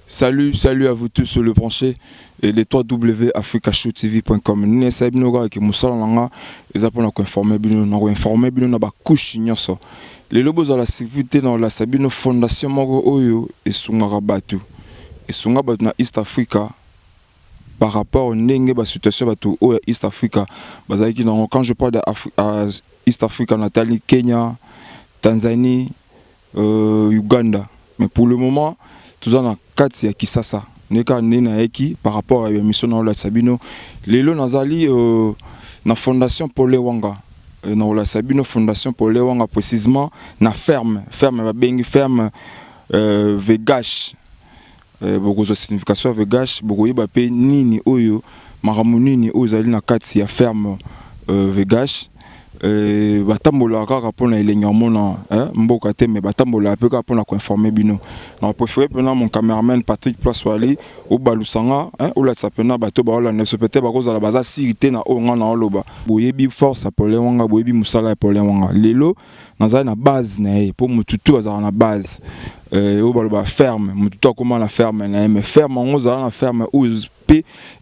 Salut à vous tous sur le branché et les 3W africashowtv.com. Nous sommes avec Moussala Nanga et nous avons informé na ba couche nyoso. Les lobos à la sécurité dans la Sabino Fondation Moro Oyo et Sungara Batu. Et Sungara Batu na East Africa par rapport à la situation Batu au East Africa. Quand je parle de East Africa, Nathalie, Kenya, Tanzanie, Uganda. Mais pour le moment, tout ça na kati ya Kisasa neka nena eki par rapport à mission na la Sabino lelo nazali na fondation Paul Wanga na la Sabino fondation Paul Wanga précisément na ferme ba bengi ferme Vegash beaucoup de signification Vegash beaucoup yeba pe nini oyo maramunini ozali na kati ya ferme Vegash batambola kaka pona elenya mona mboka te mais batambola pe kaka pona ko informer bino na préféré pena mon cameraman Patrick Plaswali au balusanga ou la sapena bato ba ola ne se peut-être ba koza la baza sirité na o ngana oloba boyebi force Paul Wanga boyebi musala Paul Wanga lelo nazali na base na pour mututu azala na base au baloba ferme mututu akoma na ferme na mais ferme ngozala na ferme ou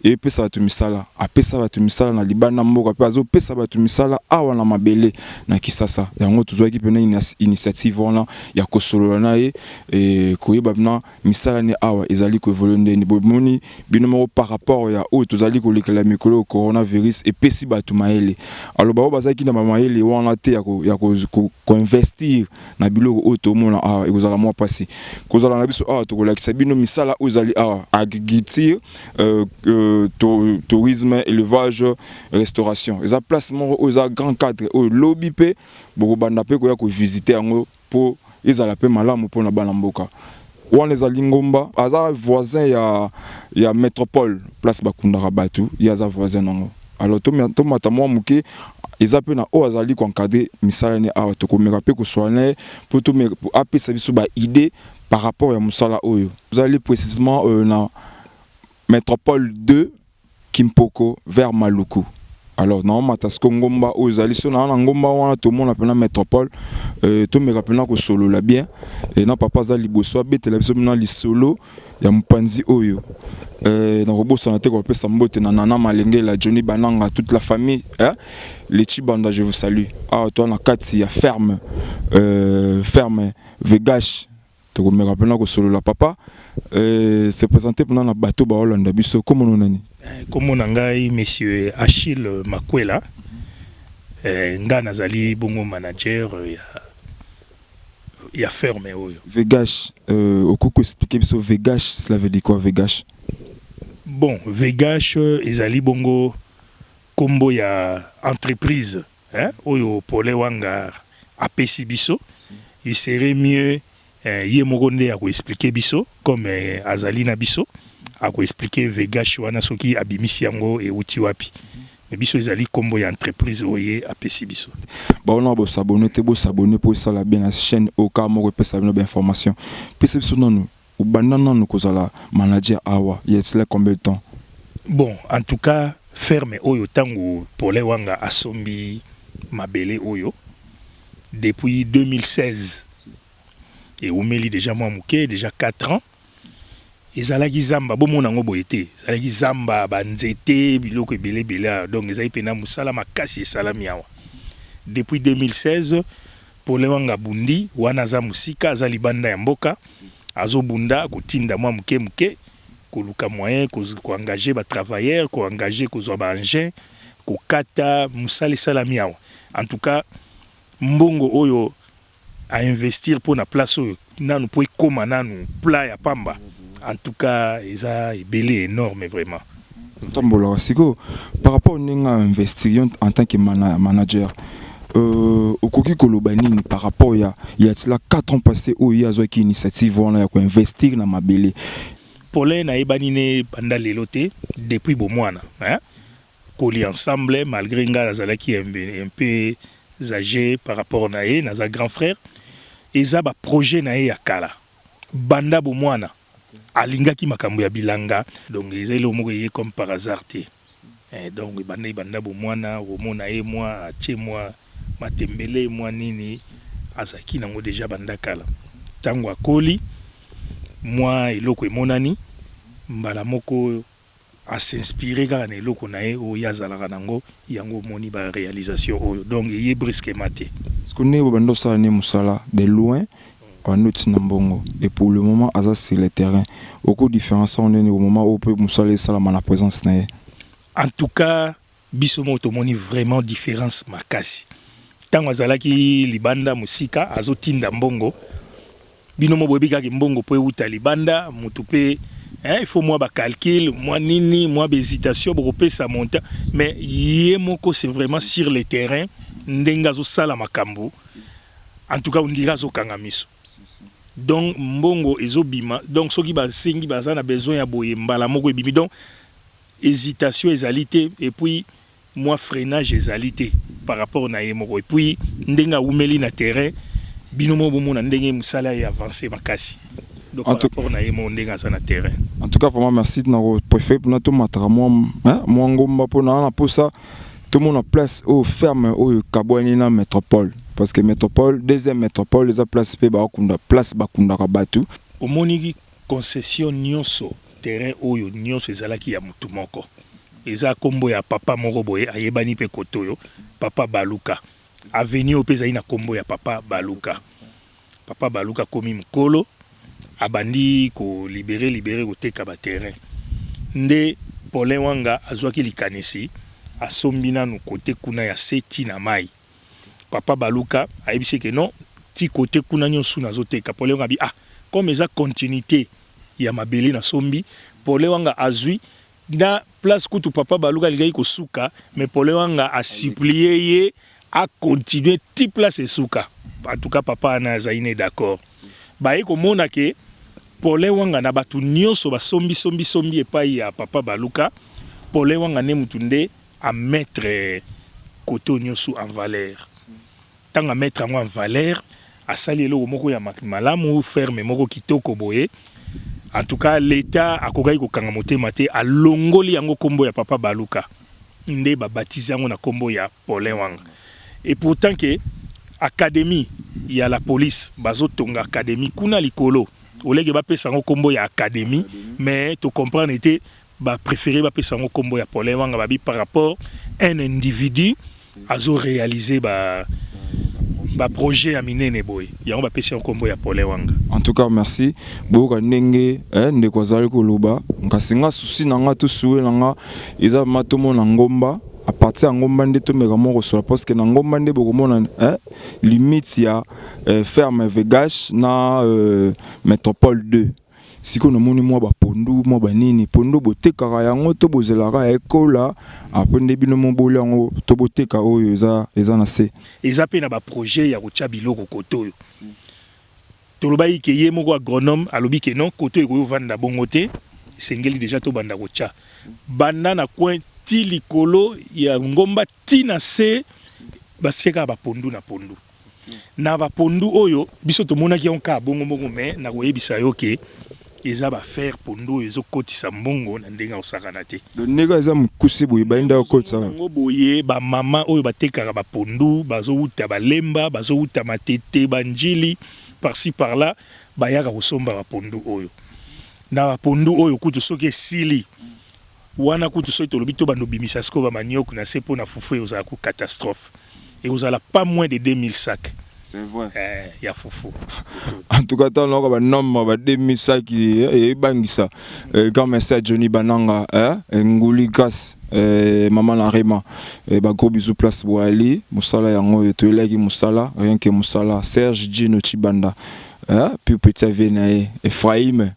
et puis ça va te misala après ça va te misala na libana mboka pe azo pe ça va te misala awa na mabele na Kisasa yango tuzwa ki pena initiative wana ya kosolola na et koyeba bina misala ni awa ezali ko évoluer ndeni bomoni bino par rapport ya o tuzali ko lekela mikolo coronavirus et puis si batu maele alors ba bazaki na maele wana te ya ko investir na biloko o to mona awa ekozala moi passé kozala na biso awa to ko lakisa bino misala ozali awa agriculture tourisme, élevage, restauration. Les placements aux grands cadres, au lobby pe, beaucoup bandape ko ya ko visiter ango pour ils ala pe malamu pour na banamboka. On les a lingomba, aza voisin ya métropole, place Bakunda Rabatu, ya za voisin nango. Alors to matamwa muke ils appellent na o azali ko encadrer misala ni awa to ko meka pe ko soigner pour to me pour apesa biso ba idée par rapport à musala oyo. Vous allez précisément na Métropole 2 Kimpoko vers Maluku. Alors normalement tasko ngomba ozali so na ngomba wana to mona pena métropole to me rapena ko solo la bien et na papa za liboso betela biso na li solo ya mpanzi oyo na roboso na te ko pesa mbote na nana malenge la Johnny Bananga toute la famille les Chibanda je vous salue toi na kati ya ferme Vegash to me rapena ko solo la papa se présenter pendant la bateau ba Hollande biso comme nani comme ngai monsieur Achille Makwela nga nazali bongo manager ya ferme oyo Vegash okoko expliquer biso Vegash cela veut dire quoi Vegash bon Vegash ezali bongo kombo ya entreprise oyo Paul Wanga apesi biso il serait mieux yé mogonde a ko expliquer biso comme azali na biso a ko expliquer Vegash wana soki abimisi yango e uti wapi mais biso ezali kombo ya entreprise oye apesi biso ba on a bo s'abonner pour ça la bien la chaîne au cas mo repesa bino information pese biso nanu ou banana no ko zala manager awa yesla combien de temps bon en tout cas ferme oyo tango Paul Wanga asombi mabele oyo depuis 2016 et Oumeli déjà moi mouké déjà 4 ans ezalaki zamba bomona ngo boyete ezalaki zamba banzete biloko ebele donc ezali pena musala makasi esalami awa depuis 2016 Paul Wanga bundi wana za musika azali banda ya mboka azobunda kotinda mwa muke koluka moyen ko engager ba travailleurs ko engager ko zo ba engin ko kata musala salami awa en tout cas mbongo oyo à investir pour na place nanu pour koma nanu plat ya pamba en tout cas ça est belé énorme vraiment tambola siko par rapport ninga investir en tant que manager okoki koloba nini par rapport ya tila 4 ans passés où ya zo ki initiative wana ya ko investir na mabele Paulin na ebanine banda lelote depuis bo mwana koli ensemble malgré nga azalaki un peu âgé par rapport na ye na za grand frère eza ba projet na ye ya kala banda bo mwana alingaki makambo ya bilanga donc ezelo moko ye comme par hasard te donc banda bo mwana omona ye moi atie moi matembele moi nini azaki nango déjà banda kala tango akoli moi eloko emonani mbala moko a s'inspirer car na eloko na ye o yazalaka nango yango moni ba réalisation oyo donc yé brusquement te parce que ne bando ça ne musala de loin en outil nambongo et pour le moment asa sur le terrain beaucoup différence on est au moment où peut musala ça la présence na ye. En tout cas biso mo to moni vraiment différence makasi tango azalaki libanda musika azotinda mbongo bino mo boyebi kaka mbongo po euta libanda mutu pe il faut moi ba calcul moi nini moi hésitation pour pesa monta mais yé moko c'est vraiment sur le terrain ndenga zo sala makambo en tout cas on dira zo kangamiso donc mbongo ezobima donc soki ba sengi baza na besoin ya boye mbala moko ebimi donc hésitation ezalité et puis moi freinage ezalité par rapport na yé moko et puis ndenga umeli na terrain bino mo bomona ndenge musala ya avancer makasi. Donc, en tout cas, vraiment merci de nous préférer pour notre matériel. Moi, ngomba pour ça, tout le monde a place au ferme au Kabouani na métropole. Parce que métropole, deuxième métropole, les a place bakunda rabatu. Au moni concession nyonso terrain oyo nyonso ezalaki ya mutu moko. Eza kombo ya papa moko boye ayebani pe kotoyo papa Baluka. Avenue opeza ina kombo ya papa Baluka. Papa Baluka komi mkolo. Abandi ko libérer ko teka ba terrain nde Paulin Wanga azwaki likanisi asombi nanu côté kuna ya seti na mai papa Baluka ayebisi que non ti côté kuna nyonso nazoteka Paulin Wanga bi comme eza continuité ya mabele na sombi Paulin Wanga azwi na place kutu papa Baluka ligai ko suka mais Paulin Wanga a supplié ye a continuer ti place e suka en tout cas papa na zaine d'accord ba ko mona ke Paulin Wanga na batu nyonso ba sombi epai ya papa Baluka Paulin Wanga ne mutunde à mettre côté nyonso en valeur tant à mettre en valeur a sali lo moko ya malamu ferme moko kitoko boye en tout cas l'état akogai ko kanga motema te a longoli yango kombo ya papa Baluka nde ba baptiser yango na kombo ya Paulin Wanga et pourtant que académie il y a la police bazotonga académie kuna likolo olege ba pesa ngo kombo ya académie mais tu comprends était ba préféré ba pesa ngo kombo ya Paulin Wanga babi par rapport un individu azo réaliser ba projet à minene boy yango ba pesa ngo kombo ya Paulin Wanga. En tout cas merci boka ndenge ndeko zali ko loba ngasinga susi nanga to suwe nanga eza matomo na ngomba à partir de ngomba nde to mega moko sur parce que na ngomba nde bokomona limite ya ferme Vegash na métropole 2 siko na moni mwa ba pondu mwa ba nini pondo botekaka yango to bozelaka ekola après nde bino mo boli yango to boteka oyo eza na se eza pe na ba projet ya kotia biloko koto tolobai ke ye moko agronome alobi ke non koto eko vanda bongo te sengeli déjà to banda kotia banda na coin ti likolo ya ngomba tina se baseka ba pondu na pondu na ba pondu oyo biso to monaki onka bongo bongo mais na koyebisa yo ke eza ba faire pondu ezo kotisa mbongo na ndenga osakana te le nega eza mkusi boye bainda okotisa ngo boye ba mama oyo batekaka ba pondu bazo uta balemba bazo uta matete banjili par-ci par-là bayaka kosomba ba pondu oyo na ba pondu oyo kutu soki sili wana kutu soki tolobi to bando bimisa sko ba maniok na sepo na fufu ozala ku catastrophe et ozala pas moins de 2000 sacs. C'est vrai. Ya fufu. En tout cas tant là ba nombre ba 2000 sacs et bangisa quand merci à Johnny Bananga nguli gas maman la Rema ba gros bisous place Boali musala yango to eleki musala rien que musala Serge Gino Chibanda puis petit Venae Ephraim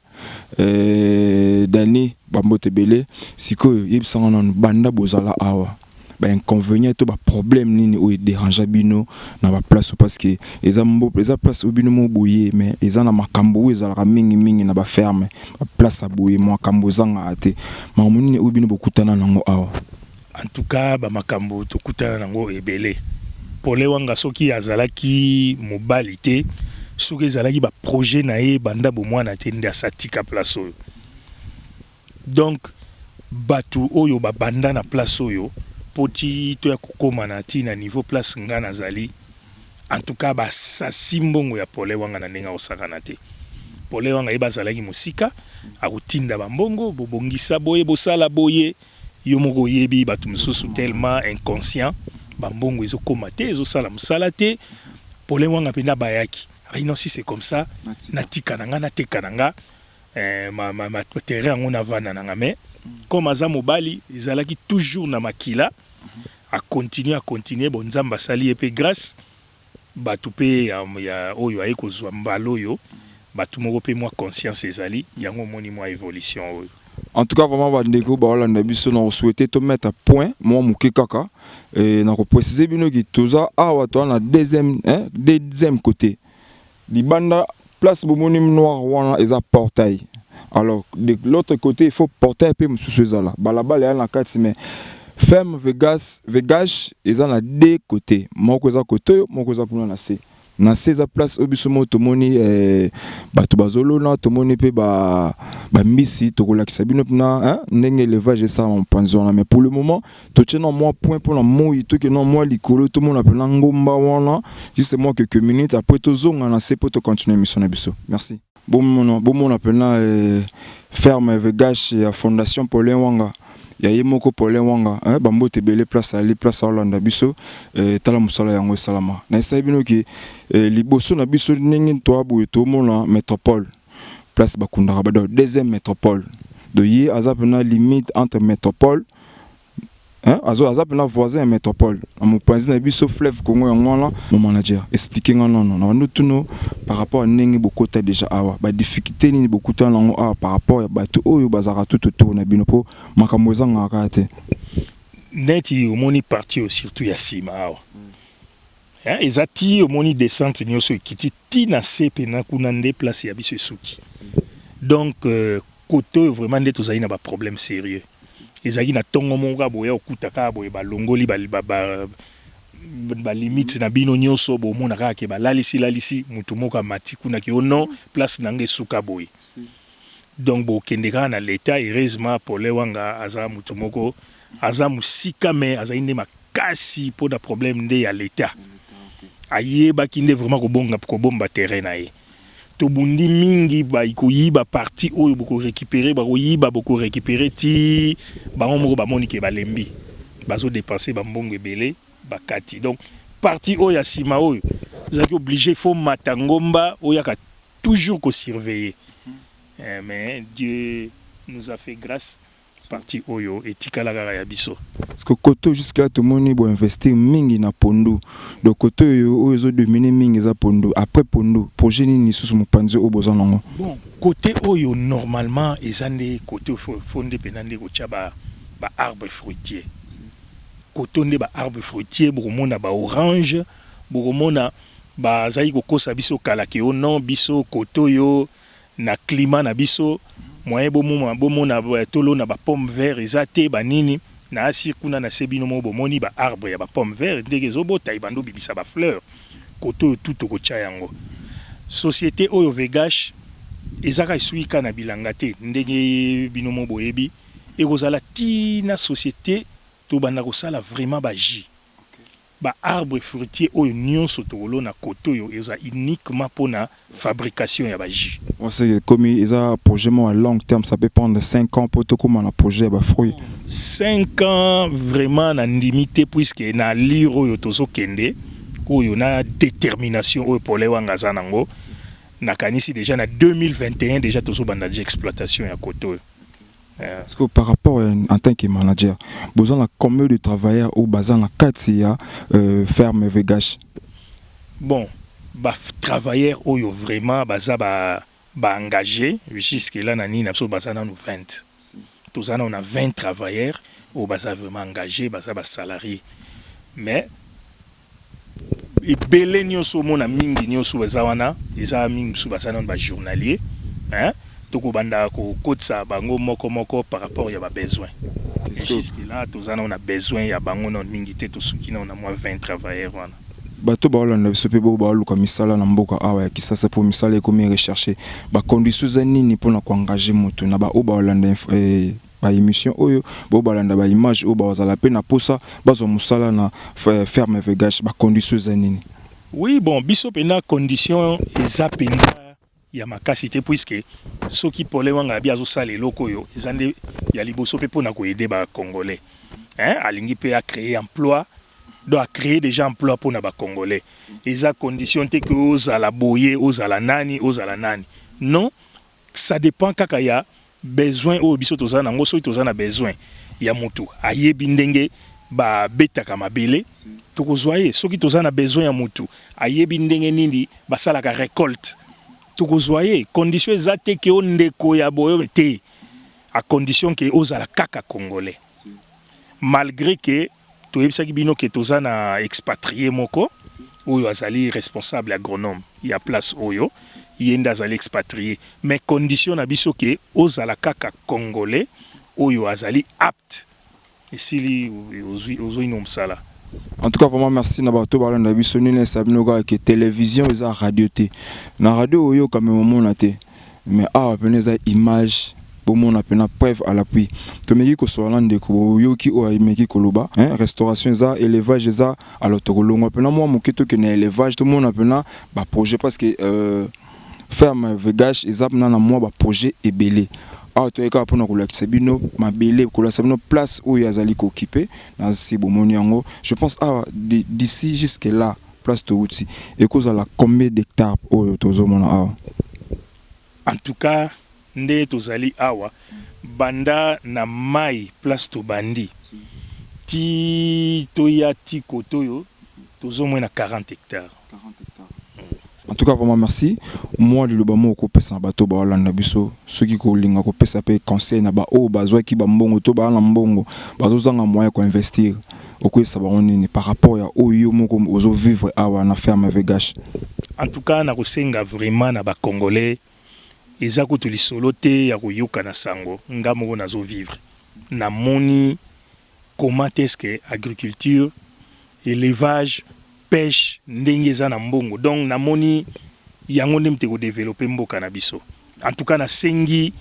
Dani Bambote Belé sikoyo yebisanga na banda bozala awa ba inconvénient to ba problème nini o dérange bino na ba place parce que eza place o bino mo boye mais eza na makambo ezala mingi na ba ferme ba place a boye mo makambo zanga ate makambo nini o bino bokutana nango awa en tout cas ba makambo to kutana nango ebele Paulin Wanga soki azalaki mobali te soki ezalaki ba projet na ye banda bo mwana te nda satika place oyo donc batu oyo ba banda na place oyo poti to ya kokoma na ti na niveau place nga nazali en tout cas ba sasi mbongo ya Paulin Wanga na ndenga osakana te pole wanga yeba zalaki musika akutinda bambongo bobongisa boye bosala boye yo moko yebi batu mususu tellement inconscient bambongo ezokoma te ezosala musala te pole wanga pena bayaki non si c'est comme ça natika nanga nateka nanga ma terrain on avana nanga mais comme aza mobali ezalaki toujours na makila à continuer bon nzamba sali epé grâce batu pe ya oyo ayeko zwa mbalo yo batu moko pe moi conscience ezali yango moni moi évolution oyo. En tout cas, vraiment, Bandeko, Baolanda Biso, nous souhaitons te mettre à point, moi, Mouké Kaka, et nous préciser bien que tout ça, na deuxième côté. Libanda, place Bomonim Noir, wana, et ça portail. Alors, de l'autre côté, il faut portail, et puis, sous là. Balaba, il y a la carte, mais ferme, Vegas, et ça, na deux côtés. Moi, que ça côté, moi, que ça pour nous, na 16 place obisomo tomoni bato bazolo na tomoni pe ba misi tokola kisabino na ndenge élevage ça en panzona mais pour le moment to tient moi point pour la moi to que non moi likolo tout monde appelle ngomba wana juste moi quelques minutes après to zonga na c'est pour to continuer mission na biso. Merci. Bon mon appelle ferme Vegas et fondation Paulin Wanga ya yemoko Paulin Wanga bambo te belé place à Hollande biso tala musala yango salama na sabino ki liboso na biso ningi to abu to mona métropole place bakunda ba deuxième métropole de yi azapena limite entre métropole azapena voisin métropole mon point na biso fleuve Congo yango mon manager expliquer non nous tout par rapport à ningi bokota déjà awa ba difficulté ni beaucoup temps nango par rapport à bato oyo bazara tout autour na binopo makambo zanga kate neti omoni parti surtout ya sima awa ezati omoni descente nyoso ekiti tina sepe na kuna nde place ya biso esuki donc côté vraiment nde tozali na ba problème sérieux ezaki na tongo monga boya okutaka boye balongoli ba limite na bino nyoso bo mona kaka ke lalisi mutu moko mati kuna ki ono place nange suka boye donc bo kendeka na l'état heureusement pour le wanga aza mutu moko aza musika mais aza inde makasi pour da problème nde ya l'état ayeba kinde vraiment ko bomba terrain na ye to bundi mingi ba ikoyiba parti oyo boko récupérer ba koyiba boko récupérer ti ba moko ba monike ba lembi bazo dépenser ba mbongo ebele ba kati donc parti oyo asima oyo zaki obligé faut matangomba oyo ka toujours ko surveiller mais Dieu nous a fait grâce parti oyo etikala kaka ya biso parce que koto jusqu'à tout monde bo investir mingi na Pondo donc koto oyo zo dominer mingi za Pondo après Pondo projet ni sous mon panzo au bozanango bon côté oyo normalement ezande côté fondé penande ko tchaba ba arbre fruitier côté nde ba arbre fruitier bokomona ba orange bokomona ba zayi ko kosa biso kala ke o non biso koto yo na climat na biso moyen bomona tolo na ba pomme vert ezate banini na asir kuna na sebino mo bomoni ba arbre ya ba pomme vert ndenge zobota ibando bibisa ba fleur koto tout ko yango société oyo Vegash ezaka isuika na bilanga te ndenge binomo boyebi ekozala tina société to banda ko sala vraiment ba ji ba arbre fruitier oyo nyonso tolo na koto yo eza uniquement pour na fabrication ya ba ji. C'est comme ils ont projet à long terme, ça peut prendre 5 ans pour tout comme un projet à fruit. 5 ans vraiment na limité puisque na liro yo tozo kende où y a détermination au pour les wangaza nango na kanisi déjà na 2021 déjà tozo banda d'exploitation ya koto. Parce que par rapport en tant que manager, besoin de combien de travailleurs au bazar la Katia ferme Vegash. Bon, ba travailleurs oyo vraiment baza ba engagé jusque là nani na so baza na 20. Tous on a 20 travailleurs au baza vraiment engagé baza ba salariés. Mais et belé nyoso mona mingi nyoso baza wana, eza mingi so baza na ba journalier, hein? Toko banda ko kotsa bango moko par rapport ya ba besoin. Jusque là tous on a besoin ya bango non mingi te to suki na on a moins 20 travailleurs wana. Bato baolanda biso pe bo baoluka misala na mboka awa ya kisasa pour misala ekomi rechercher ba conditions nini pona ko engager moto na ba o baolanda ba émission oyo bo balanda ba image o bazala pe na posa bazo musala na ferme Vegash ba conditions nini. Oui bon biso pe na condition eza penza ya makasi te puisque soki Paulin Wanga bi azosala eloko yo ezande ya liboso pe pona ko aider ba congolais alingi pe a créer emploi doit créer déjà emploi pour les Congolais. Et ça condition que ozala boye, ozala nani. Non, ça dépend quand il y a besoin ou biso tozana ngoso tozana besoin. Il y a mutu. Aye bindenge ba beta kama bele. Tokozwaye soki tozana besoin ya mutu. Aye bindenge nindi basala ka récolte. Tokozwaye condition ezate ke ondeko ya boyo te. À condition que ozala kaka congolais. Malgré que tu es bino que tozana expatrié moko oyo azali responsable agronome il y a place oyo yenda azali expatrié mais condition na biso que ozala kaka congolais oyo azali apte esili ozo msala. En tout cas, vraiment merci na bato bala na biso nene sabinoga que télévision eza radio te. Na radio oyo quand même mona te. Mais peneza image bon on appelle preuve à l'appui. Tomeki ko solande ko yoki o imeki koloba, restauration za élevage za alors to kolongo pena moi moketo que na élevage tout le monde appelle ba projet parce que ferme vegage ezap na moi ba projet ebelé. To eka pona ko lakisa bino mabele ko la sabino place où yazali ko occuper na sibomoni yango. Je pense d'ici jusque là place to outil et cause la combien d'hectares au tozomona en tout cas nde tozali awa banda na mai place to bandi ti toya ti kotoyo tozomwe na 40 hectares. En tout cas vraiment merci. Moi le bamo ko pesa bato ba landa biso soki ko linga ko pesa pe conseil na ba o bazwa ki ba mbongo to ba na mbongo bazozanga moyen ko investir oko sabaro nini par rapport ya oyo moko ozo vivre awa na ferme vegage. En tout cas na kosenga vraiment na ba congolais eza kutu lisolo te ya koyoka na sango nga moko nazo vivre na moni comment est-ce que agriculture élevage pêche ndenge eza na mbongo donc na moni yango nde mte ko développer mboka na biso en tout cas na sengi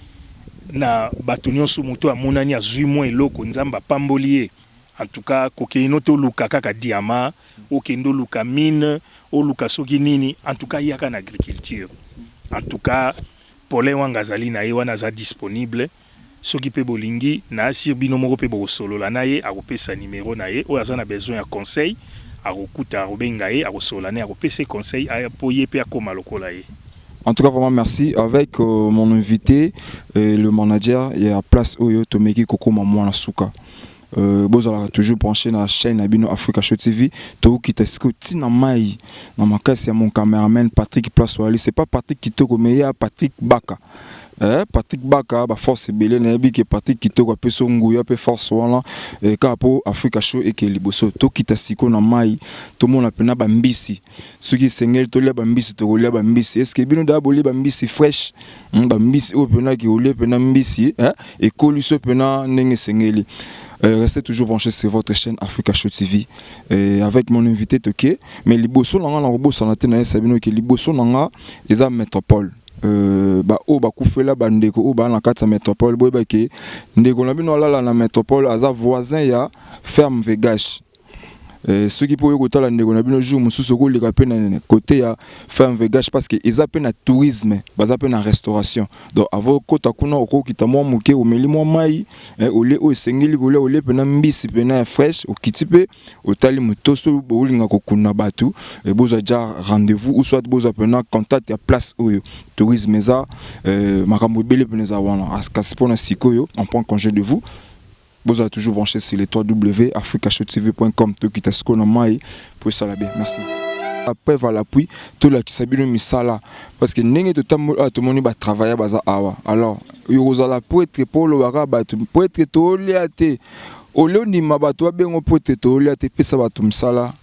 na bato nyonso moto amonani azwi mwa eloko nzamba pambolier en tout cas kokeno to luka kaka diamant okendo luka mine o luka soki nini en tout cas yaka na agriculture en tout cas Paulin Wanga azali na ye wana aza disponible soki pe bolingi na asir bino moko pe bosolola na ye akopesa numéro na ye oyo aza na besoin ya conseil akokuta akobenga ye akosola na ye akopesa conseil po ye pe akoma lokola ye. En tout cas vraiment merci avec mon invité le manager il y a place oyo tomeki kokoma mwana suka. Bozala toujours branché na chaîne Abino Africa Show TV to kitasko tina mai na makasi ya mon cameraman Patrick Plaswali. C'est pas Patrick Kitoko mais il y a Patrick Baka. Patrick Baka ba force belé na bi ke Patrick Kitoko pe songuya pe force wana kapo Africa Show et ke liboso to kitasiko na mai to mona pena ba mbisi soki sengel to lia ba mbisi to lia ba mbisi est-ce que bino da boli ba mbisi fresh ba mbisi o pena ki ole pena mbisi et koliso pena ndenge sengeli. Restez toujours branchés sur votre chaîne Africa Show TV avec mon invité Toké. Mais liboso nanga na robo sanate na sabino ke liboso nanga eza métropole. Ba o ba kufela bandeko o ba na kata métropole boy ba ke ndeko na bino la na métropole aza voisin ya ferme vegage. Ceux qui pourraient côté la ndeko na bino jour mususu ko leka pe na côté ya ferme vegage parce que ils appellent na tourisme baza pe na restauration donc avant kota kuna oko kitamo muke o meli mo mai ole o sengeli ole pe na mbisi pe na fresh o kitipe o tali mutoso bo linga ko kuna batu e boza ja rendez-vous ou soit boza pe na contact ya place oyo tourisme za makambo bele pe na wana askasipona sikoyo on prend congé de vous. Vous avez toujours branché sur les www.africashowtv.com to kitasko na mai pour ça la bien. Merci. Après va l'appui tout la kisabino misala parce que ndenge to tambo to moni ba travailler baza awa. Alors yo za pour être polo waka ba pour être to liate oloni mabato bengo pour être to liate pesa ba misala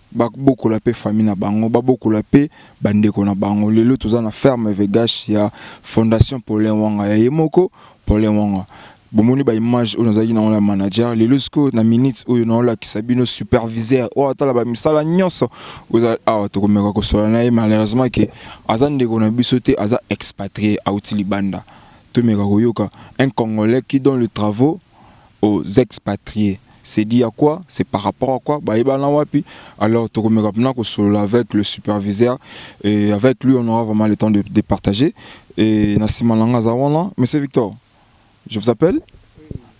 ba beaucoup la paix famille na bango ba beaucoup la paix bandeko na bango lelo to za na ferme vegage ya fondation Paulin Wanga ya yemoko Paulin Wanga. Bomoni ba image on azali na la manager les losko na minutes oyo na la kisabino superviseur o atala ba misala nyonso oza to komeka ko sola na malheureusement que azande ko na bisote aza expatrié à Utilibanda to meka koyoka un Congolais qui donne le travaux aux expatriés c'est dit à quoi, c'est par rapport à quoi. Alors, avec le superviseur et avec lui, on aura vraiment le temps de partager. Et Monsieur Victor, je vous appelle.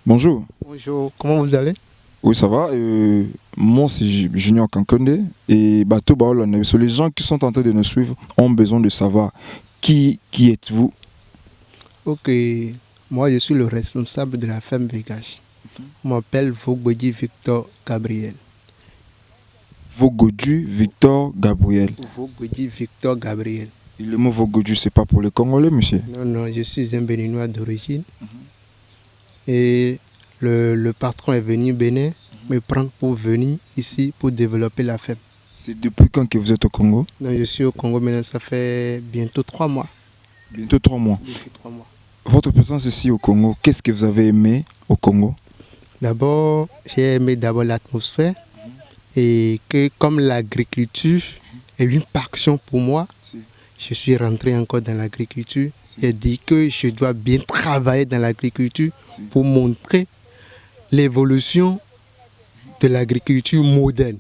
Bonjour. Bonjour, comment vous allez? Oui, ça va. Moi, c'est Junior Kankonde. Et les gens qui sont en train de nous suivre ont besoin de savoir qui êtes-vous. Ok, moi je suis le responsable de la ferme Végage. On m'appelle Vogodu Victor Gabriel. Vogodu Victor Gabriel. Vogodu Victor Gabriel. Et le mot Vogodu, c'est pas pour les Congolais, monsieur? Non, je suis un Béninois d'origine. Et le patron est venu au Bénin me prendre pour venir ici pour développer la ferme. C'est depuis quand que vous êtes au Congo? Non, je suis au Congo maintenant, ça fait bientôt 3 mois. Bientôt 3 mois. Bientôt 3 mois. Votre présence ici au Congo, qu'est-ce que vous avez aimé au Congo? D'abord, j'ai aimé l'atmosphère et que comme l'agriculture est une passion pour moi, je suis rentré encore dans l'agriculture. J'ai dit que je dois bien travailler dans l'agriculture pour montrer l'évolution de l'agriculture moderne.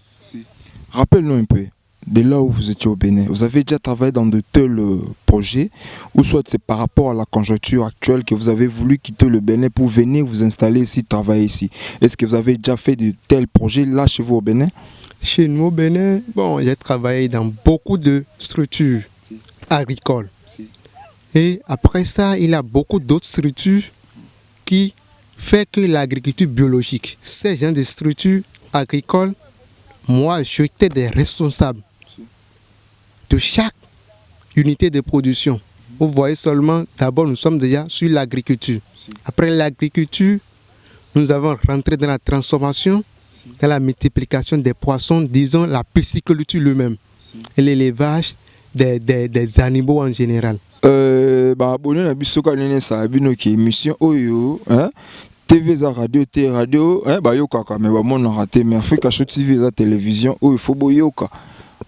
Rappelle-nous un peu, de là où vous étiez au Bénin, vous avez déjà travaillé dans de tels projets, ou soit c'est par rapport à la conjoncture actuelle que vous avez voulu quitter le Bénin pour venir vous installer ici, travailler ici. Est-ce que vous avez déjà fait de tels projets là chez vous au Bénin? Chez nous au Bénin, bon, j'ai travaillé dans beaucoup de structures agricoles. Et après ça, il y a beaucoup d'autres structures qui font que l'agriculture biologique. Ces gens de structures agricoles, moi, j'étais des responsables de chaque unité de production. Vous voyez seulement, d'abord, nous sommes déjà sur l'agriculture. Après l'agriculture, nous avons rentré dans la transformation, dans la multiplication des poissons, disons la pisciculture lui-même, et l'élevage des animaux en général. Abonné na biso ka nene sa bino ki émission oyo, hein? TV za radio T radio, yoka mais mon raté mais Africa Show TV za télévision où il faut boyoka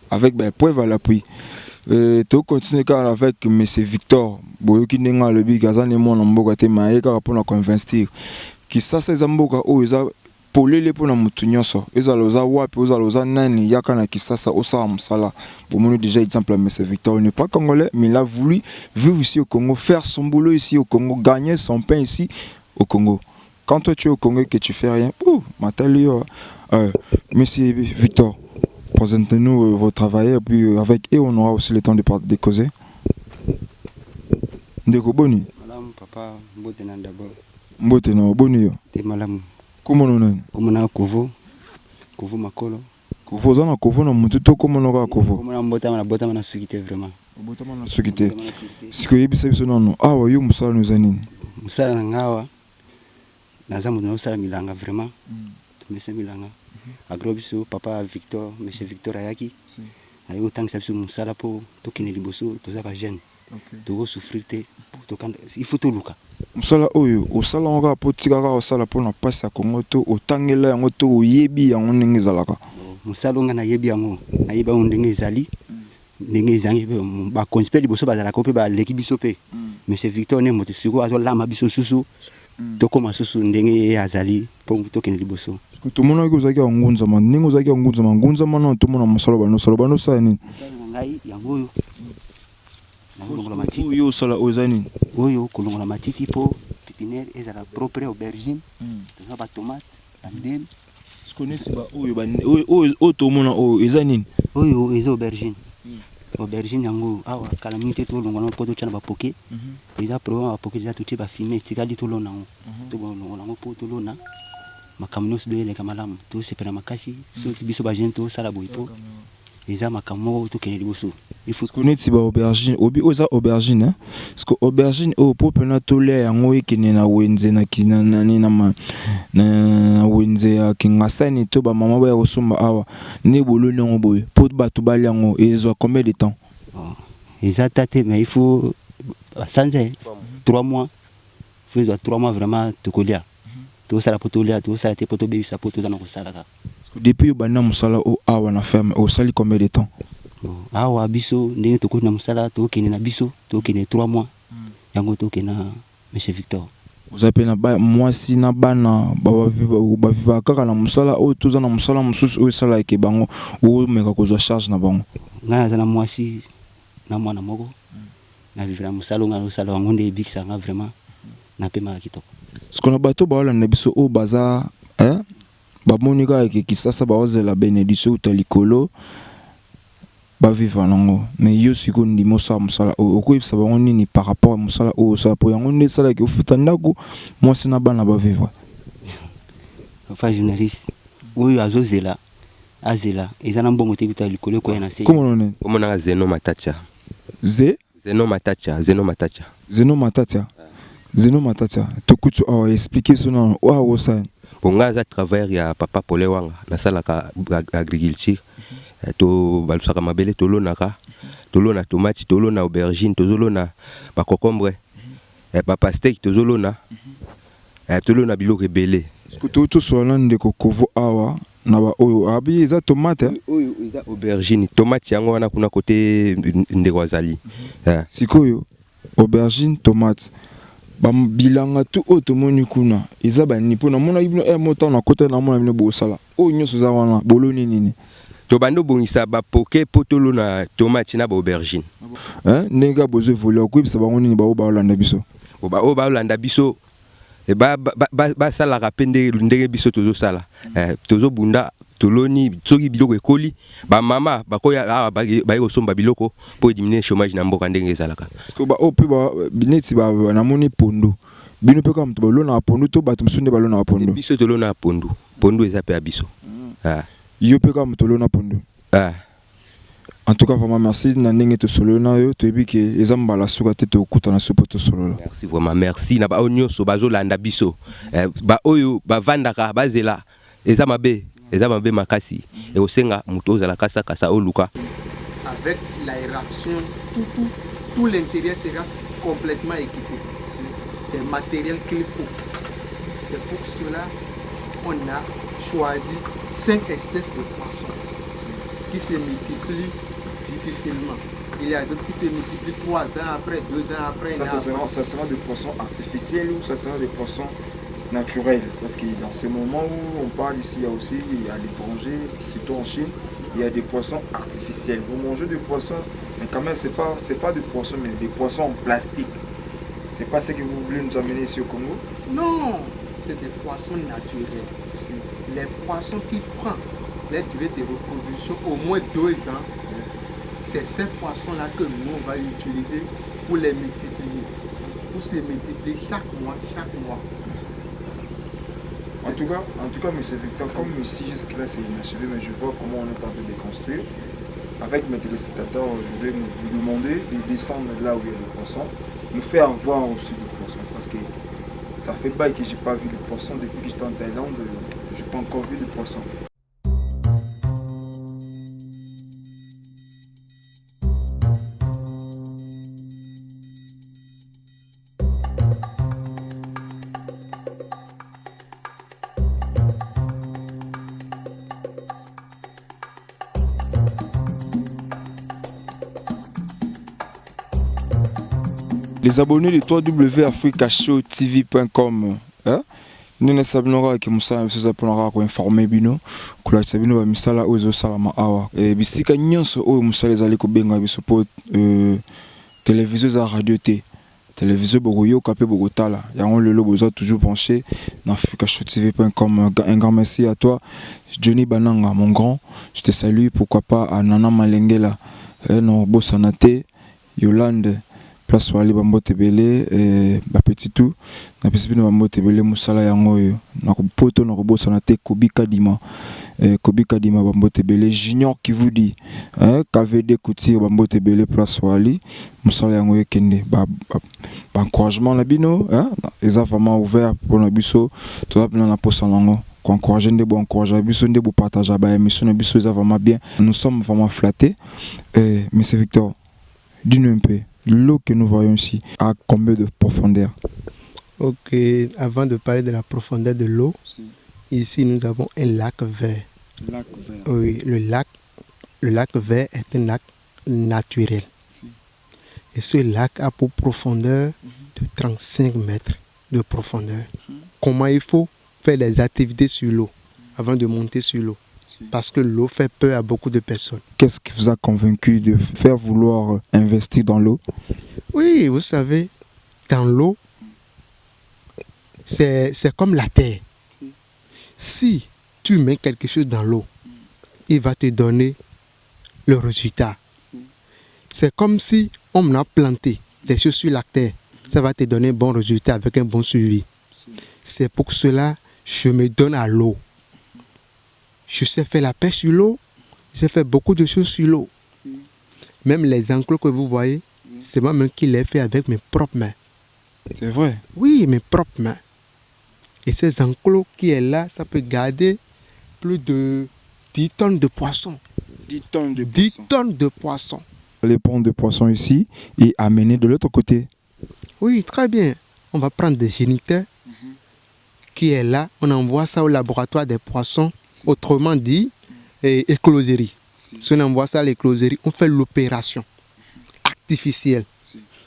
avec preuve à l'appui. To continuer avec monsieur Victor boyoki nenga le bi gazane mon mboka te maeka pour na investir qui ça ces mboka o za polele pour na mutu nyonso ezaloza wapi ozaloza nani yaka na kisasa osala musala. Pour moi déjà exemple monsieur Victor n'est pas congolais mais il a voulu vivre ici au Congo, faire son boulot ici au Congo, gagner son pain ici au Congo. Quand toi tu es au Congo et que tu fais rien, monsieur Victor, présentez-nous vos travail et puis avec eux on aura aussi le temps de causer. Ndeko boni. Madame papa mbotena d'abord. Mbotena boni yo. Te malamu. Comment on Komona Kovo makolo. Kovo zana Kovo na mutu to komona ka Kovo. Komona mbotama na sukite vraiment. Mbotama na sukite. Siko yebisa biso nano awa yo musala nous anini. Musala na ngawa. Naza mutu na sala milanga vraiment. Tumese milanga. Agrobiso papa Victor, monsieur Victor Ayaki. Ayo tangisa biso musala po tokine liboso toza ba jeune. Togo souffrir te il faut tout luka. Musala oyo osala nga po tikaka osala po na pasi ya Kongo to otangela yango to oyebi yango ndenge ezalaka. Musala nga na yebi yango na yeba ndenge ezali ndenge ezangi ba konspect liboso bazala ko pe ba leki biso pe. Monsieur Victor ne moto siko azo lama biso susu to koma susu ndenge azali po to kene liboso. To mona ko zaki ngunzama ndenge zaki ngunzama na to mona musala bano sa nini. Ngai yango yo Oyo sala ozani. Oyo kolongola matiti po pépinière ezala propre aubergine. Tuna ba tomate, andem. Je connais ba oyo ba oyo to mona oyo ezani. Oyo ezo aubergine. Aubergine yango awa calamité to longola po to tshana ba poké. Eza problème ba poké déjà to tsheba fumer tikali to lona ngo. To longola ngo po to lona. Makamno sbe le kamalamu to sepela makasi so biso ba gente to sala boipo. Eza makamo to kene liboso. Il faut connaître ba aubergine obi oza aubergine hein parce que aubergine au pope na tole yango ikene na wenze na kinana ni na wenze ya kingasani to ba mama ba yosomba awa ne bolo nongo boy po ba to ba yango ezo combien de temps? Eza tate mais il faut sanze 3 mois. Il faut 3 mois vraiment to kolia. To sala potolia to sala te poto bebi sa poto na ko sala ka. Depuis bana musala o awa na ferme au sali combien de temps? Awa biso ndenge to ko na musala to kene na biso to kene 3 mois. Yango to kena monsieur Victor. Vous avez na ba mwasi na bana ba viva kaka na musala o toza na musala mususu o sala ke bango o meka ko zo charge na bango. Nga za na mwasi na mwana moko na vivra musala nga no sala wango nde bikisa nga vraiment na pema kitoko. Ce qu'on a bateau ba la na biso o baza ba monika ke kisasa ba ozela benediction utalikolo ba vivre nango mais yo siko ndi mosa musala o ko ibisa bango nini par rapport à musala o ça po yango ndi sala ke ufuta ndako mwasi na bana ba vivre. Enfin journaliste oyo azozela azela ezana mbongo te utalikolo ko yana se. Comment on est? Comment on a Zeno Matacha? Zeno Matacha. Tokutu a expliqué son nom o ça. Bonga za travailler ya papa Pole Wanga na sala ka agriculture. To balusaka mabele tolonaka tolona tomate tolona aubergine tozolona ba concombre papa steak tozolona tolona biloko ebele. Est-ce que to sola ndeko kovo awa na ba oyo abi eza tomate oyo eza aubergine tomate yango wana kuna côté ndeko azali sikoyo aubergine tomate bam bilanga tu otomoni kuna eza ba nipo na mona ibino mota na côté na mona bino bosala o nyoso za wana boloni nini to bando bongisa ba poke potolo na tomate na ba aubergine nega bozo voler ko bisa bango nini ba o ba olanda biso o ba olanda biso e ba sala rapende ndenge biso tozo sala tozo bunda toloni soki biloko ekoli ba mama bakoya ba yeko somba biloko po diminuer chômage na mboka ndenge ezalaka parce que ba o pe ba bineti ba na moni pondo bino pe comme to balona pondo to bato msunde balona pondo biso tolona pondo eza pe biso yo pe comme tolona pondo en tout cas vraiment merci na ndenge to solo na yo to ebiki ezamba la suka te to kuta na supo to solo. Merci vraiment merci na ba onyoso bazolanda biso ba oyo bavandaka bazela ezama be makasi et osenga muto ozala kasa oluka avec l'aération tout l'intérieur sera complètement équipé des matériels qu'il faut. C'est pour cela on a choisi 5 espèces de poissons qui se multiplient difficilement. Il y a d'autres qui se multiplient 3 ans après, 2 ans après. Ça sera des poissons artificiels ou ça sera des poissons naturels? Parce que dans ces moments où on parle ici, il y a aussi à l'étranger, surtout en Chine, il y a des poissons artificiels. Vous mangez des poissons, mais quand même, c'est pas des poissons, mais des poissons en plastique. C'est pas ce que vous voulez nous amener ici au Congo? Non, c'est des poissons naturels. Les poissons qui prennent les durées de reproduction au moins 2 ans, c'est ces poissons-là que nous on va utiliser pour les multiplier, pour se multiplier chaque mois. En tout cas, M. Victor, comme ici jusque-là c'est inachevé, mais je vois comment on est en train de construire. Avec mes téléspectateurs, je vais vous demander de descendre là où il y a le poisson, nous faire voir aussi le poisson, parce que ça fait bail que j'ai pas vu le poisson depuis que j'étais en Thaïlande, je n'ai pas encore vu le poisson. Les abonnés de www.africashowtv.com nene sabinora ke musala biso ponara ko informer bino kula sabino ba misala ozo salama awa bisika nyonso oyo musala ezali ko benga biso po télévision za radio te télévision bogoyo kapé bogotala yango lelo boza toujours penché na africashowtv.com. Un grand merci à toi Johnny Bananga mon grand, je te salue, pourquoi pas à Nana Malengela no Bosanate Yolande place wali bambote belé ba petit tout na pesipino bambote belé musala yango yo na ko poto na ko bosana te Kobika Dima bambote belé Junior qui vous dit KVD Couture bambote belé place wali musala yango kende ba encouragement la bino eza vraiment ouvert pour na biso to na posa nango ko encourager ndebo encourager biso ndebo partager ba émission biso eza vraiment bien, nous sommes vraiment flattés. Monsieur Victor, dis-nous un peu l'eau que nous voyons ici, à combien de profondeur? Ok, avant de parler de la profondeur de l'eau, ici nous avons un lac vert. Lac vert. Oui, le lac vert est un lac naturel. Et ce lac a pour profondeur de 35 mètres. de profondeur. Comment il faut faire les activités sur l'eau avant de monter sur l'eau. Parce que l'eau fait peur à beaucoup de personnes. Qu'est-ce qui vous a convaincu de faire vouloir investir dans l'eau? Oui, vous savez, dans l'eau, c'est comme la terre. Si tu mets quelque chose dans l'eau, il va te donner le résultat. C'est comme si on a planté des choses sur la terre. Ça va te donner un bon résultat avec un bon suivi. C'est pour cela que je me donne à l'eau. Je sais faire la pêche sur l'eau. Je sais faire beaucoup de choses sur l'eau. Même les enclos que vous voyez, c'est moi-même qui les fait avec mes propres mains. C'est vrai? Oui, mes propres mains. Et ces enclos qui est là, ça peut garder plus de 10 tonnes de poissons. 10 tonnes de 10 poissons. tonnes de poissons. Les ponts de poissons ici et amener de l'autre côté. Oui, très bien. On va prendre des géniteurs qui est là. On envoie ça au laboratoire des poissons, autrement dit, écloserie. Si on envoie ça à l'écloserie, on fait l'opération artificielle.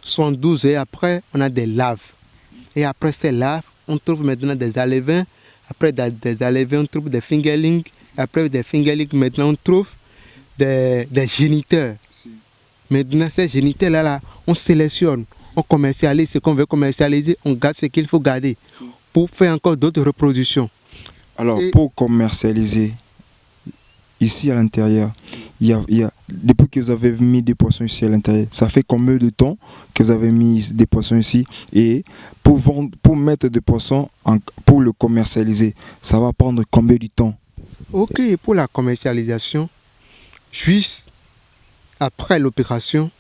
72 heures après, on a des larves. Et après ces larves, on trouve maintenant des alevins. Après des alevins, on trouve des fingerlings. Après des fingerlings, maintenant on trouve des géniteurs. Maintenant, ces géniteurs-là, on sélectionne, on commercialise ce qu'on veut commercialiser, on garde ce qu'il faut garder pour faire encore d'autres reproductions. Alors, pour commercialiser, ici à l'intérieur, depuis que vous avez mis des poissons ici à l'intérieur, ça fait combien de temps que vous avez mis des poissons ici? Et pour mettre des poissons, pour le commercialiser, ça va prendre combien de temps? Ok, pour la commercialisation, juste après l'opération,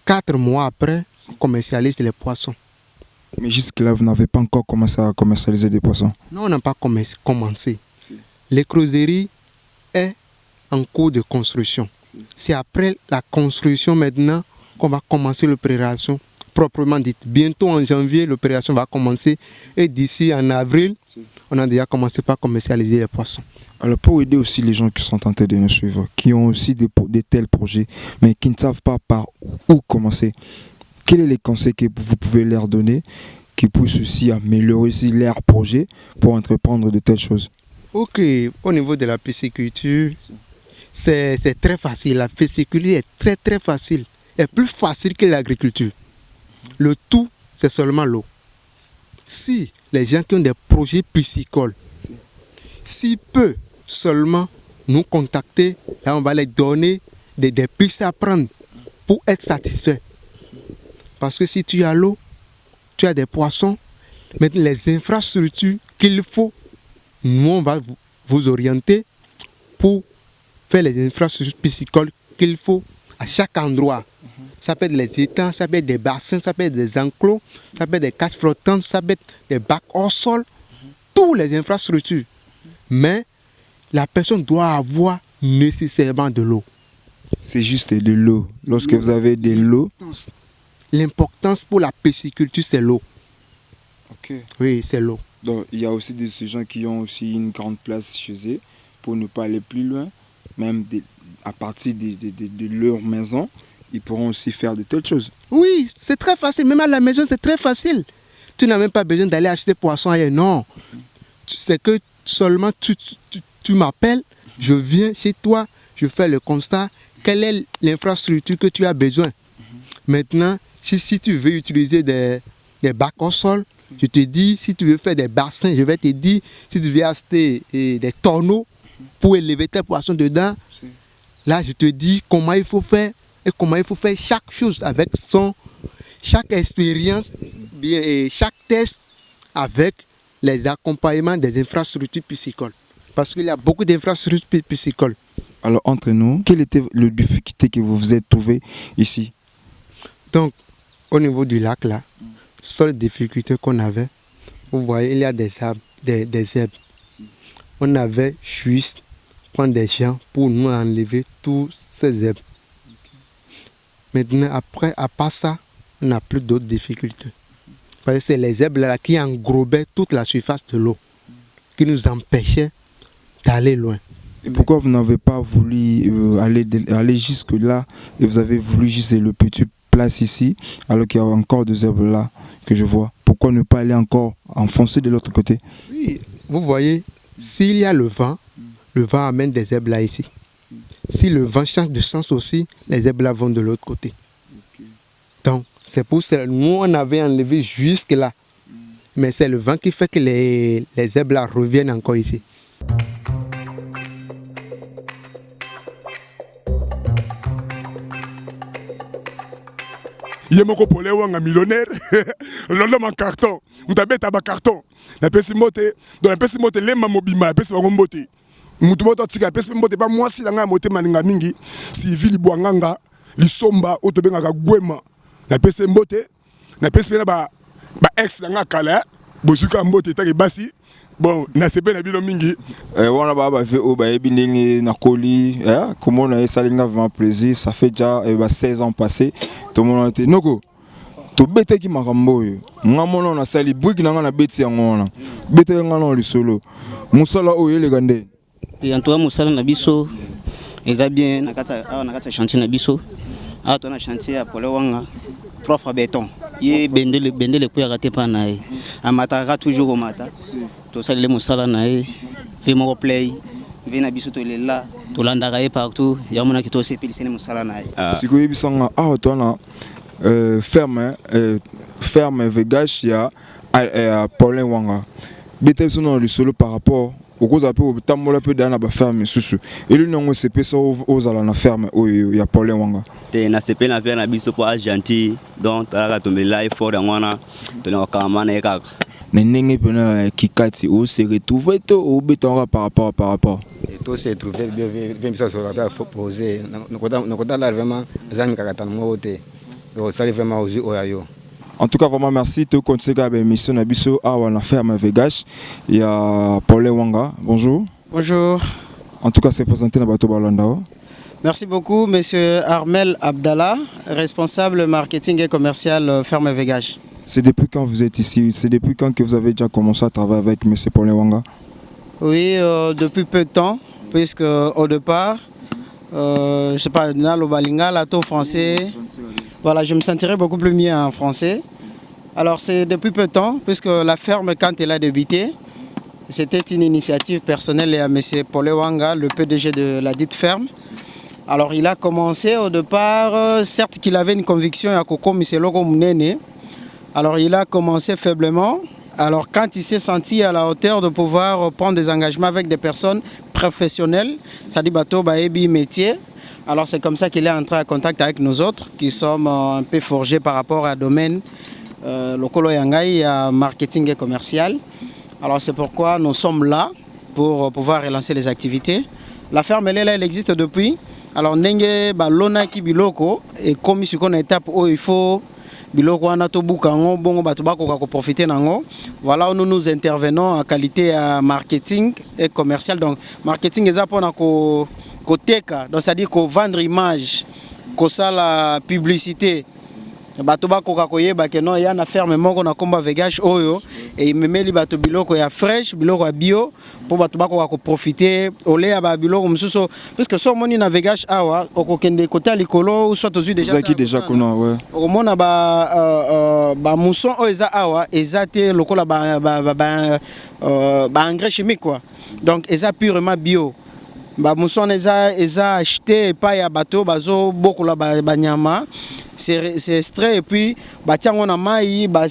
4 mois après, on commercialise les poissons. Mais jusque-là, vous n'avez pas encore commencé à commercialiser des poissons? Non, on n'a pas commencé. L'écloserie est en cours de construction. C'est après la construction maintenant qu'on va commencer l'opération proprement dite. Bientôt en janvier, l'opération va commencer et d'ici en avril, on a déjà commencé par commercialiser les poissons. Alors pour aider aussi les gens qui sont en train de nous suivre, qui ont aussi des tels projets, mais qui ne savent pas par où commencer, quels sont les conseils que vous pouvez leur donner qui puissent aussi améliorer aussi leur projet pour entreprendre de telles choses? Ok, au niveau de la pisciculture, c'est très facile. La pisciculture est très facile. Elle est plus facile que l'agriculture. Le tout, c'est seulement l'eau. Si les gens qui ont des projets piscicoles, s'ils peuvent seulement nous contacter, là on va les donner des pistes à prendre pour être satisfait. Parce que si tu as l'eau, tu as des poissons, maintenant les infrastructures qu'il faut, nous on va vous orienter pour faire les infrastructures piscicoles qu'il faut à chaque endroit. Ça peut être les étangs, ça peut être des bassins, ça peut être des enclos, ça peut être des cages flottantes, ça peut être des bacs hors sol, toutes les infrastructures. Mais la personne doit avoir nécessairement de l'eau. C'est juste de l'eau. Lorsque vous avez de l'eau, l'importance pour la pisciculture, c'est l'eau. ok. Oui, c'est l'eau. Donc il y a aussi ces gens qui ont aussi une grande place chez eux pour ne pas aller plus loin, même à partir de leur maison, ils pourront aussi faire de telles choses. Oui, c'est très facile. Même à la maison, c'est très facile. Tu n'as même pas besoin d'aller acheter poisson ailleurs. Non. C'est que seulement tu m'appelles, je viens chez toi, je fais le constat. Quelle est l'infrastructure que tu as besoin? Maintenant, si tu veux utiliser des bacs au sol, je te dis. Si tu veux faire des bassins, je vais te dire. Si tu veux acheter des tonneaux pour élever tes poissons dedans, là, je te dis comment il faut faire et comment il faut faire chaque chose avec chaque expérience et chaque test avec les accompagnements des infrastructures piscicoles. Parce qu'il y a beaucoup d'infrastructures piscicoles. Alors, entre nous, quelle était la difficulté que vous vous êtes trouvé ici? Donc, au niveau du lac, là, seule difficulté qu'on avait, vous voyez, il y a des arbres, des herbes. On avait juste prendre des gens pour nous enlever tous ces herbes. Maintenant, après, à part ça, on n'a plus d'autres difficultés. Parce que c'est les herbes là qui englobaient toute la surface de l'eau, qui nous empêchaient d'aller loin. Et pourquoi vous n'avez pas voulu aller jusque-là et vous avez voulu juste le petit place ici, alors qu'il y a encore des herbes là que je vois? pourquoi ne pas aller encore enfoncer de l'autre côté? Oui, vous voyez, s'il y a le vent amène des zèbres là ici. Si le vent change de sens aussi, les zèbres là vont de l'autre côté. Donc, c'est pour ça que nous, on avait enlevé jusque là. Mais c'est le vent qui fait que les zèbres là reviennent encore ici. Yemoko Pole Wanga millionnaire, l'homme en carton, on t'a bête à carton. La personne moté, dans la personne moté, les mamobima, la personne va monter. Mutumoto tika, la personne moté, pas moi si la nga moté maninga mingi, si vili boanganga, li somba, otobenga gwema. La personne moté, la personne ba ex la nga kala, bozuka moté, taki basi. Bon, na sepe na bino mingi. On a fait au Baébinding na Koli, comment on a salinga vraiment plaisir, ça fait déjà 16 ans passés. Tout le monde a été Noko. To bete ki makambo yo. Ngamona na sali bwiki na na beti ya ngona. Bete ngana li solo. Musala oyo le gande. Et en toi musala na biso. Eza bien na kata chantier na biso. Ah to na chantier à Pole Wanga. 3 fois béton. Ye bendele kuya raté pa na e. Amataka toujours au matin. To sali le musala na e. Fait mon play. Vena biso to le là. To landaka e partout. Ya mona ki to sepeli sene musala na e. Siko yebisanga to na ferme Vegash ya Pole Wanga. Bete sono le solo par rapport au cause peu tamola peu dana ba ferme susu. Et lui non c'est ça aux ala na ferme ya Pole Wanga. Te na sepe na faire na biso pour gentil donc tala tombe là il faut ngwana to na kamana e kaka. Nenenge pena kikati o se retrouver to au betonga par rapport. Et tout s'est trouvé bien ça sur la faut poser. Nous content là vraiment zami kakata ngote. Donc ça vraiment aux oyayo. En tout cas, vraiment merci. Tu continues à l'émission Nabiso à la ferme Vegash. Il y a Pole Wanga. Bonjour. Bonjour. En tout cas, c'est présenté dans Bateau Balanda. Merci beaucoup, monsieur Armel Abdallah, responsable marketing et commercial ferme Vegash. C'est depuis quand vous êtes ici? C'est depuis quand que vous avez déjà commencé à travailler avec monsieur Pole Wanga? Oui, depuis peu de temps, puisque au départ, je sais pas, dans le balinga, lato français. Voilà, je me sentirais beaucoup plus mieux en français. Alors c'est depuis peu de temps, puisque la ferme, quand elle a débuté, c'était une initiative personnelle à M. Pole Wanga, le PDG de la dite ferme. Alors il a commencé au départ, certes qu'il avait une conviction à Koko Miseloko Mounene. Alors il a commencé faiblement. Alors quand il s'est senti à la hauteur de pouvoir prendre des engagements avec des personnes professionnelles, c'est-à-dire bateau, baébi, métier, alors c'est comme ça qu'il est entré en contact avec nous autres qui sommes un peu forgés par rapport à domaine Lokolo Yangai, à marketing et commercial. Alors c'est pourquoi nous sommes là pour pouvoir relancer les activités. La ferme elle est là, elle existe depuis. Alors Nenge Balona ki biloko et comme sur une étape où il faut biloko wana to bukango bongo bato bakoka ko profiter nango. Voilà où nous intervenons en qualité à marketing et commercial. Donc marketing est pour ko koteka, donc c'est-à-dire ko vendre image, ko ça la publicité. Bato bakoka koyeba ke non ya na ferme moko na komba Vegash oyo et memeli bato biloko ya fresh, biloko ya bio pour bato bakoka ko profiter ole ya ba biloko mususo parce que so moni na Vegash awa okokende côté likolo ou soit aux déjà vous avez déjà connait ouais okomona ba mousson o eza awa ezate lokola ba engrais chimique quoi, donc eza purement bio. Ba mousson eza acheté pas ya bateau bazo beaucoup la ba nyama c'est extrait et puis batiango na mai ba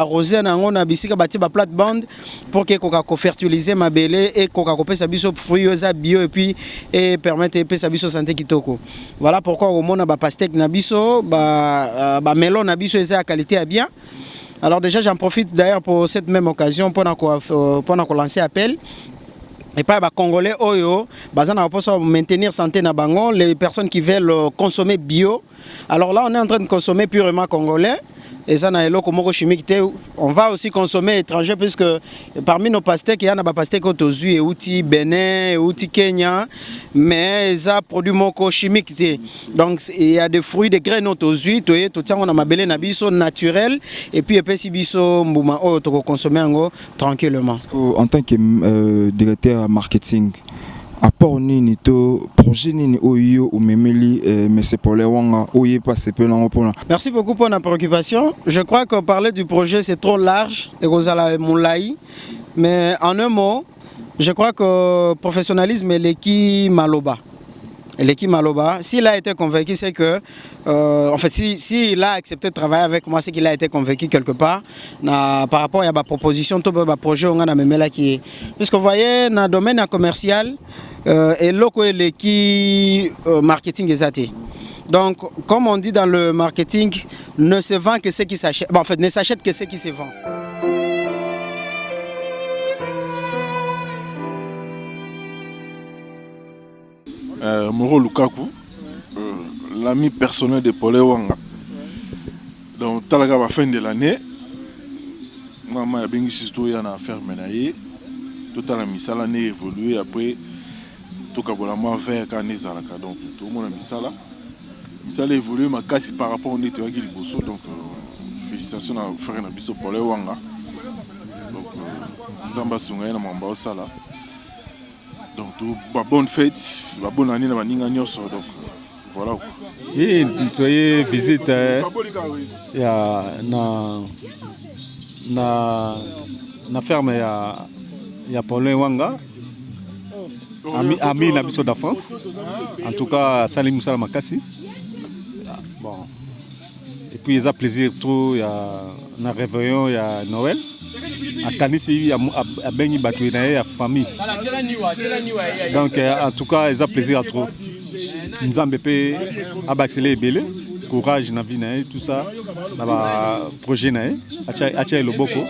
arroser na ngona bisika bati ba plate-bande pour que koka ko fertiliser mabele et koka ko pesa biso fruits eza bio et puis et permettre pesa biso santé kitoko. Voilà pourquoi au mona ba pastèque na biso ba melon na biso eza qualité à bien. Alors déjà j'en profite d'ailleurs pour cette même occasion pour lancer appel. Et pas les Congolais, pour maintenir santé na bango, les personnes qui veulent consommer bio. Alors là, on est en train de consommer purement congolais. Et ça, on va aussi consommer étranger, puisque parmi nos pastèques, il y en a des pastèques qui sont Bénin, Kenya, mais ils ont produit moko chimique. Donc il y a des fruits, des graines tout on a mabélé nabiso naturel et puis si biso mbuma to consommer tranquillement. En tant que directeur marketing, apport nini to projet nini oyo ou memeli monsieur Paulin Wanga oye passé peu non pour. Merci beaucoup pour la préoccupation. Je crois que parler du projet c'est trop large et Rosala Moulaï, mais en un mot, je crois que professionnalisme est l'équipe Maloba. L'équipe Maloba, s'il a été convaincu, c'est que, en fait, s'il a accepté de travailler avec moi, c'est qu'il a été convaincu quelque part par rapport à ma proposition, tout le projet, on a même là qui est. Puisque vous voyez, dans le domaine commercial, et là, l'équipe marketing est athée. Donc, comme on dit dans le marketing, ne se vend que ce qui s'achète. Bon, en fait, ne s'achète que ce qui se vend. Moro Lukaku, l'ami personnel de Paulin Wanga. Donc, à la fin de l'année, maman a bien eu une affaire menaillée. Tout à la misala a évolué après tout le monde vers Kanezalaka. Donc, tout le monde a misala. Misala a évolué, mais quasi par rapport au nettoyage du bosso. Donc, félicitations à frère Nabiso Paulin Wanga. Donc, Nzamba Sungaye na Mamba Osala. Donc, bonne fête, bonne année, donc voilà. Et tu as visite na ferme ya Paulin Wanga, ami na biso da France. En tout cas, Salim Moussa Makassi. Bon. Et puis, il y a plaisir trop, il y a un réveillon, il y a Noël. À Kanisi, à Bengi Batoué, à famille. Donc, en tout cas, ils ont plaisir à trop. Nous avons accéléré belé, courage dans la vie, tout ça, dans le projet, à le Boko.